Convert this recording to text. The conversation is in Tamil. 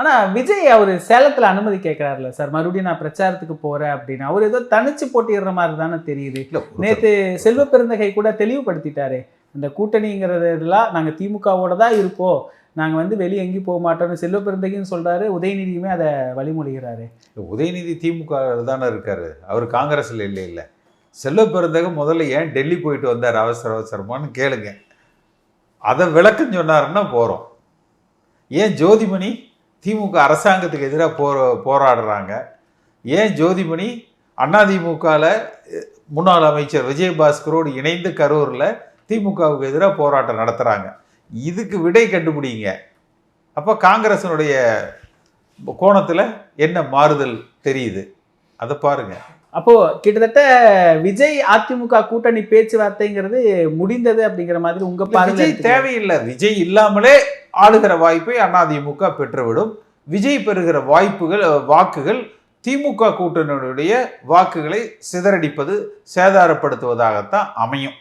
ஆனா விஜய் அவரு சேலத்துல அனுமதி கேட்கிறாருல்ல சார், மறுபடியும் நான் பிரச்சாரத்துக்கு போறேன் அப்படின்னு. அவர் ஏதோ தனிச்சு போட்டியிடுற மாதிரி தானே தெரியுது. இல்ல நேத்து செல்வ பெருந்தகை கூட தெளிவுபடுத்திட்டாரு. இந்த கூட்டணிங்கிறதுலாம் நாங்க திமுகவோட தான் இருப்போம், நாங்க வந்து வெளியே எங்கேயும் போக மாட்டோம்னு செல்வ பெருந்தகைன்னு சொல்றாரு. உதயநிதியுமே அதை வழிமொழிகிறாரு. உதயநிதி திமுக தானே இருக்காரு, அவர் காங்கிரஸ்ல இல்லை. செல்வ பெருந்தகை முதல்ல ஏன் டெல்லி போயிட்டு வந்தார் அவசரமானு கேளுங்க. அதை விளக்கம் சொன்னாருன்னா போறோம். ஏன் ஜோதிமணி திமுக அரசாங்கத்துக்கு எதிராக போராடுறாங்க? ஏன் ஜோதிமணி அதிமுகவில் முன்னாள் அமைச்சர் விஜயபாஸ்கரோடு இணைந்து கரூரில் திமுகவுக்கு எதிராக போராட்டம் நடத்துகிறாங்க? இதுக்கு விடை கண்டுபிடிங்க. அப்போ காங்கிரஸினுடைய கோணத்தில் என்ன மாறுதல் தெரியுது, அதை பாருங்க. அப்போ கிட்டத்தட்ட விஜய் அதிமுக கூட்டணி பேச்சுவார்த்தைங்கிறது முடிந்தது அப்படிங்கிற மாதிரி உங்க பார்வை? விஜய் தேவையில்லை. விஜய் இல்லாமலே ஆளுகிற வாய்ப்பை அதிமுக பெற்றுவிடும். விஜய் பெறுகிற வாக்குகள் திமுக கூட்டணியுடைய வாக்குகளை சிதறடிப்பது, சேதாரப்படுத்துவதாகத்தான் அமையும்.